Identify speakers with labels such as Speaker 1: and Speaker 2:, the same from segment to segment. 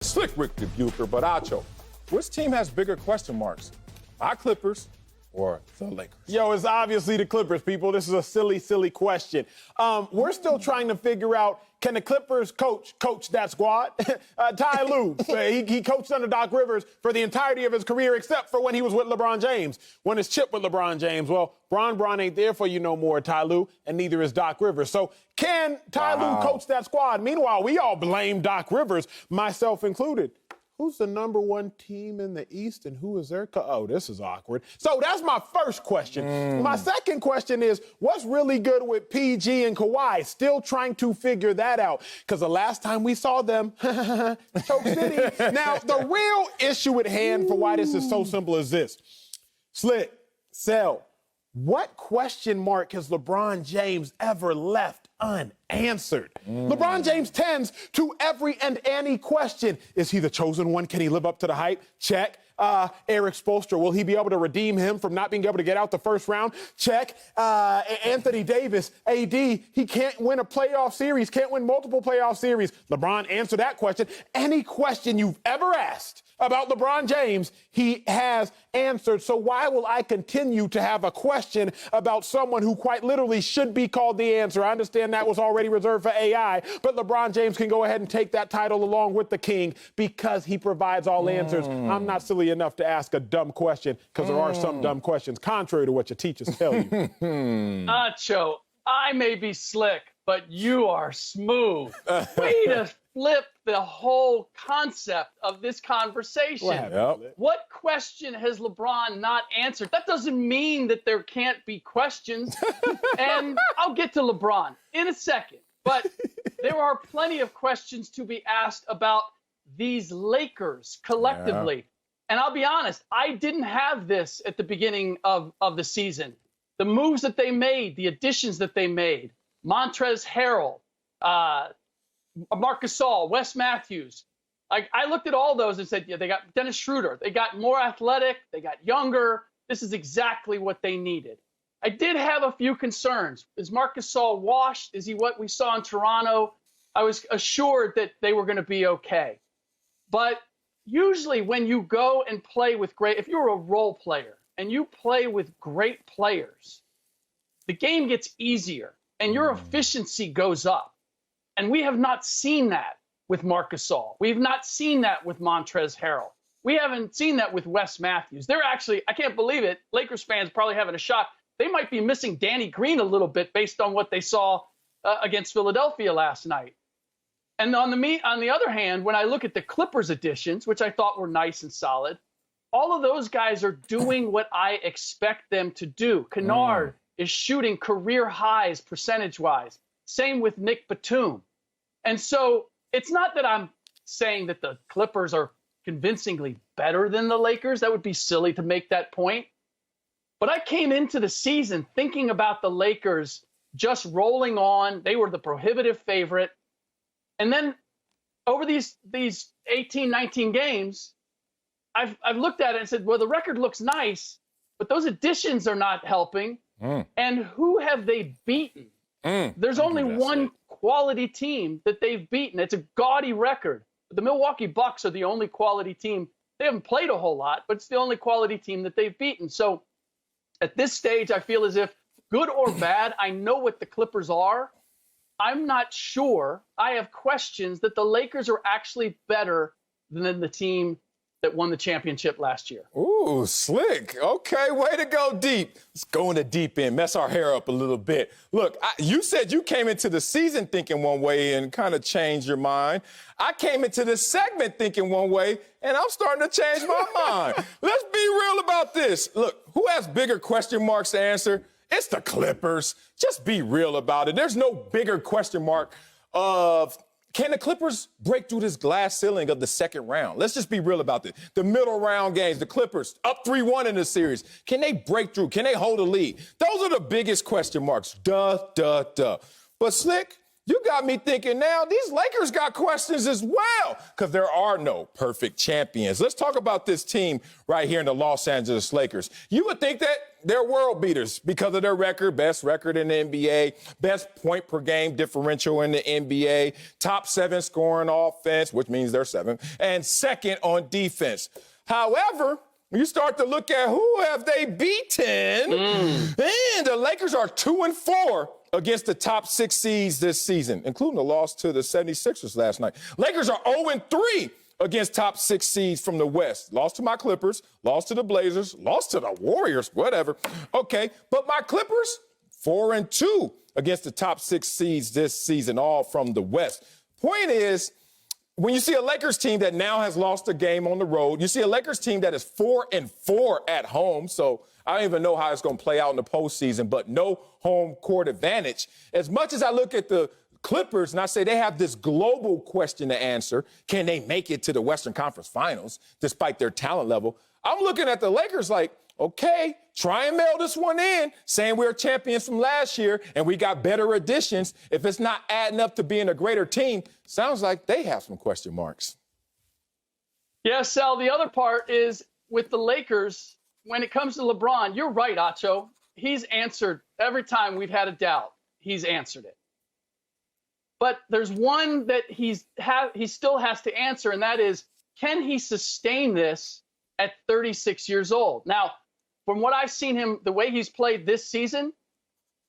Speaker 1: Slick Ric Bucher, but Acho, which team has bigger question marks? My Clippers or the Lakers?
Speaker 2: Yo, it's obviously the Clippers, people. This is a silly question. We're still trying to figure out, can the Clippers coach that squad? Ty Lue, he coached under Doc Rivers for the entirety of his career, except for when he was with LeBron James, when his chip with LeBron James. Well, Bron ain't there for you no more, Ty Lue, and neither is Doc Rivers. So can Ty Lue coach that squad? Meanwhile, we all blame Doc Rivers, myself included. Who's the number one team in the East and who is their oh, this is awkward. So that's my first question. My second question is, what's really good with PG and Kawhi? Still trying to figure that out. Because the last time we saw them, Choke City. Now, the real issue at hand for why this is so simple is this. Slick, Sell, what question mark has LeBron James ever left unanswered? LeBron James tends to every and any question. Is he the chosen one? Can he live up to the hype? Check. Eric Spoelstra, will he be able to redeem him from not being able to get out the first round? Check. Anthony Davis, AD, he can't win a playoff series, can't win multiple playoff series. LeBron, answer that question. Any question you've ever asked about LeBron James, he has answered. So why will I continue to have a question about someone who quite literally should be called the answer? I understand that was already reserved for AI, but LeBron James can go ahead and take that title along with the king because he provides all answers. I'm not silly enough to ask a dumb question because there are some dumb questions, contrary to what your teachers tell you.
Speaker 3: Acho, I may be slick, but you are smooth. Way to flip the whole concept of this conversation. What question has LeBron not answered? That doesn't mean that there can't be questions. And I'll get to LeBron in a second. But there are plenty of questions to be asked about these Lakers collectively. And I'll be honest, I didn't have this at the beginning of the season. The moves that they made, the additions that they made, Montrezl Harrell, Marc Gasol, Wes Matthews. I looked at all those and said, yeah, they got Dennis Schroeder. They got more athletic. They got younger. This is exactly what they needed. I did have a few concerns. Is Marc Gasol washed? Is he what we saw in Toronto? I was assured that they were going to be okay. But usually when you go and play with if you're a role player and you play with great players, the game gets easier and your efficiency goes up. And we have not seen that with Marc Gasol. We've not seen that with Montrezl Harrell. We haven't seen that with Wes Matthews. They're actually, I can't believe it, Lakers fans probably having a shock. They might be missing Danny Green a little bit based on what they saw against Philadelphia last night. And on the other hand, when I look at the Clippers additions, which I thought were nice and solid, all of those guys are doing what I expect them to do. Kennard is shooting career highs percentage-wise. Same with Nick Batum. And so it's not that I'm saying that the Clippers are convincingly better than the Lakers. That would be silly to make that point. But I came into the season thinking about the Lakers just rolling on. They were the prohibitive favorite. And then over these 18, 19 games, I've looked at it and said, well, the record looks nice, but those additions are not helping. And who have they beaten? There's only one quality team that they've beaten. It's a gaudy record. The Milwaukee Bucks are the only quality team. They haven't played a whole lot, but it's the only quality team that they've beaten. So at this stage, I feel as if, good or bad, I know what the Clippers are. I'm not sure. I have questions that the Lakers are actually better than the team that won the championship last year.
Speaker 1: Ooh, slick. Okay, way to go deep. Let's go in the deep end, mess our hair up a little bit. Look, you said you came into the season thinking one way and kind of changed your mind. I came into this segment thinking one way, and I'm starting to change my mind. Let's be real about this. Look, who has bigger question marks to answer? It's the Clippers. Just be real about it. There's no bigger question mark of, can the Clippers break through this glass ceiling of the second round? Let's just be real about this. The middle round games, the Clippers up 3-1 in the series. Can they break through? Can they hold a lead? Those are the biggest question marks. Duh. But Slick, You got me thinking now, these Lakers got questions as well, because there are no perfect champions. Let's talk about this team right here in the Los Angeles Lakers. You would think that they're world beaters because of their record, best record in the NBA, best point per game differential in the NBA, top 7 scoring offense, which means they're 7th, and 2nd on defense. However, when you start to look at who have they beaten, and the Lakers are 2-4 against the top 6 seeds this season, including the loss to the 76ers last night. Lakers are 0-3 against top 6 seeds from the West. Lost to my Clippers, lost to the Blazers, lost to the Warriors, whatever. Okay, but my Clippers, 4-2 against the top 6 seeds this season, all from the West. Point is, when you see a Lakers team that now has lost a game on the road, you see a Lakers team that is 4-4 at home, so I don't even know how it's going to play out in the postseason, but no home court advantage. As much as I look at the Clippers and I say they have this global question to answer, can they make it to the Western Conference Finals despite their talent level? I'm looking at the Lakers like, okay, try and mail this one in, saying we're champions from last year and we got better additions. If it's not adding up to being a greater team, sounds like they have some question marks.
Speaker 3: Yeah, Sal, the other part is with the Lakers, when it comes to LeBron, you're right, Acho. He's answered every time we've had a doubt. He's answered it. But there's one that he still has to answer, and that is, can he sustain this at 36 years old? Now, from what I've seen him, the way he's played this season,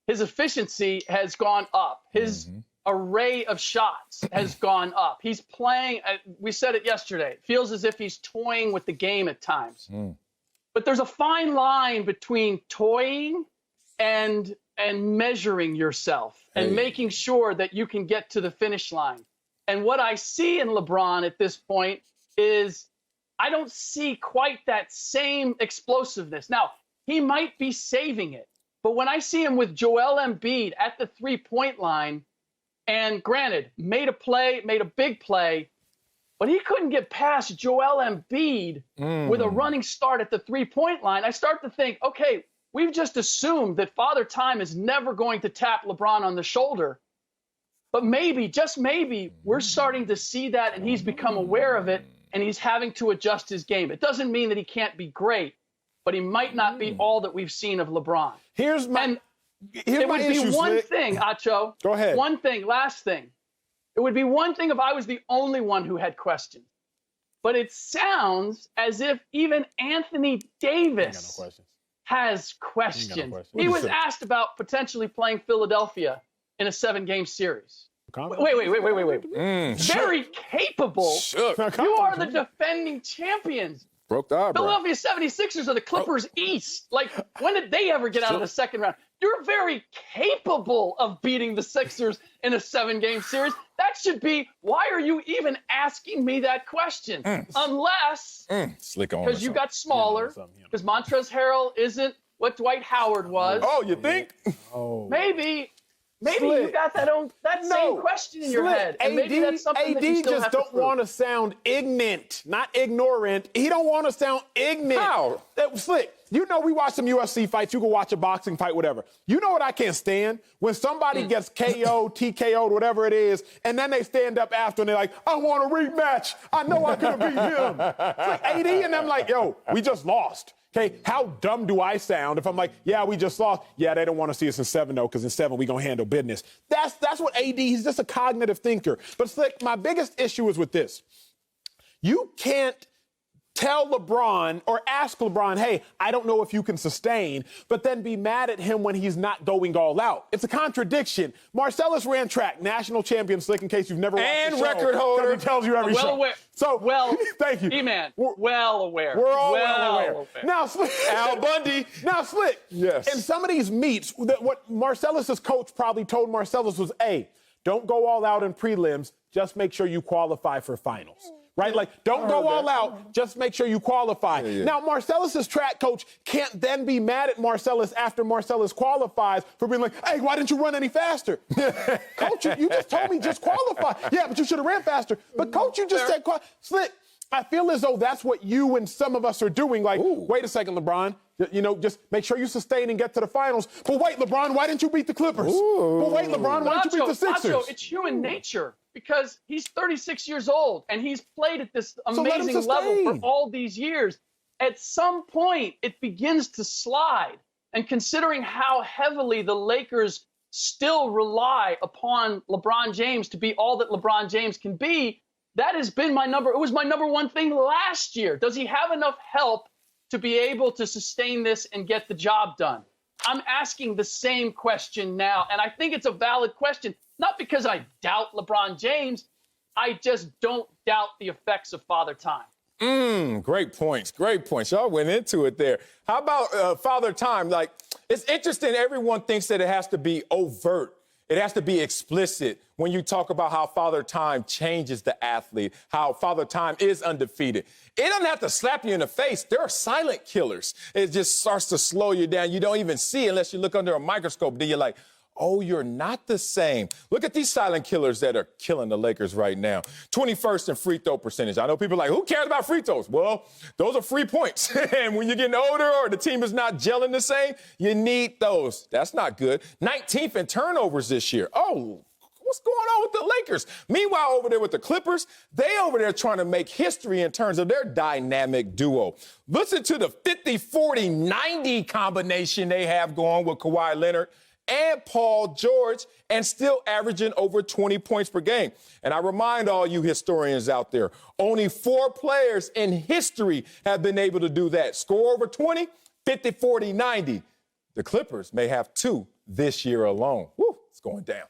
Speaker 3: his efficiency has gone up. His array of shots has gone up. He's playing, we said it yesterday, it feels as if he's toying with the game at times. But there's a fine line between toying and measuring yourself and making sure that you can get to the finish line. And what I see in LeBron at this point is I don't see quite that same explosiveness. Now, he might be saving it, but when I see him with Joel Embiid at the three-point line, and granted, made a big play, but he couldn't get past Joel Embiid with a running start at the three-point line, I start to think, okay, we've just assumed that Father Time is never going to tap LeBron on the shoulder. But maybe, just maybe, we're starting to see that and he's become aware of it and he's having to adjust his game. It doesn't mean that he can't be great, but he might not be all that we've seen of LeBron.
Speaker 2: Here's my
Speaker 3: issue, one thing, Acho.
Speaker 2: Go ahead.
Speaker 3: One thing, last thing. It would be one thing if I was the only one who had questions. But it sounds as if even Anthony Davis has questions. He was asked about potentially playing Philadelphia in a 7-game series. Wait. Very capable. You are the defending champions.
Speaker 1: Broke the eyebrow.
Speaker 3: Philadelphia 76ers are the Clippers East. Like, when did they ever get out of the second round? You're very capable of beating the Sixers in a 7-game series. That should be, why are you even asking me that question? Unless, because you got smaller, because Montrezl Harrell isn't what Dwight Howard was.
Speaker 1: Oh, you think?
Speaker 3: Maybe you got that same question in your head. And maybe that's something that you still
Speaker 2: just
Speaker 3: have to
Speaker 2: don't
Speaker 3: prove.
Speaker 2: want to sound ignorant, not ignorant. He don't want to sound ignorant.
Speaker 1: How?
Speaker 2: Slick, you know we watch some UFC fights. You can watch a boxing fight, whatever. You know what I can't stand? When somebody gets KO'd, TKO'd, whatever it is, and then they stand up after and they're like, I want a rematch. I know I could have beat him. It's like AD and them like, yo, we just lost. Okay, how dumb do I sound if I'm like, yeah, we just lost. Yeah, they don't want to see us in 7, though, because in 7, we're going to handle business. That's what AD, he's just a cognitive thinker. But Slick, my biggest issue is with this. You can't tell LeBron or ask LeBron, hey, I don't know if you can sustain, but then be mad at him when he's not going all out. It's a contradiction. Marcellus ran track, national champion, Slick, in case you've never watched the show.
Speaker 1: And record holder.
Speaker 2: He tells you every show.
Speaker 3: Aware.
Speaker 2: So, thank you.
Speaker 3: E-Man, well aware.
Speaker 2: We're all well aware. Now, Slick.
Speaker 1: Al Bundy.
Speaker 2: Now, Slick.
Speaker 1: Yes.
Speaker 2: In some of these meets, what Marcellus's coach probably told Marcellus was, hey, don't go all out in prelims. Just make sure you qualify for finals. Right? Like, don't go all out. Just make sure you qualify. Now, Marcellus's track coach can't then be mad at Marcellus after Marcellus qualifies for being like, hey, why didn't you run any faster? Coach, you just told me just qualify. Yeah, but you should have ran faster. But, Coach, you just said Slick, I feel as though that's what you and some of us are doing. Like, wait a second, LeBron. Just make sure you sustain and get to the finals. But wait, LeBron, why didn't you beat the Clippers? But wait, LeBron, why didn't you beat the Sixers?
Speaker 3: Acho, it's human nature because he's 36 years old and he's played at this amazing level for all these years. At some point, it begins to slide. And considering how heavily the Lakers still rely upon LeBron James to be all that LeBron James can be, that has been it was my number one thing last year. Does he have enough help to be able to sustain this and get the job done? I'm asking the same question now, and I think it's a valid question, not because I doubt LeBron James, I just don't doubt the effects of Father Time.
Speaker 1: Great points. Great points. Y'all went into it there. How about Father Time? Like, it's interesting. Everyone thinks that it has to be overt. It has to be explicit when you talk about how Father Time changes the athlete, how Father Time is undefeated. It doesn't have to slap you in the face. There are silent killers. It just starts to slow you down. You don't even see it unless you look under a microscope. Then you're like, oh, you're not the same. Look at these silent killers that are killing the Lakers right now. 21st in free throw percentage. I know people are like, who cares about free throws? Well, those are free points. And when you're getting older or the team is not gelling the same, you need those. That's not good. 19th in turnovers this year. Oh, what's going on with the Lakers? Meanwhile, over there with the Clippers, they over there trying to make history in terms of their dynamic duo. Listen to the 50-40-90 combination they have going with Kawhi Leonard and Paul George, and still averaging over 20 points per game. And I remind all you historians out there, only 4 players in history have been able to do that. Score over 20, 50-40-90. The Clippers may have 2 this year alone. Woo, it's going down.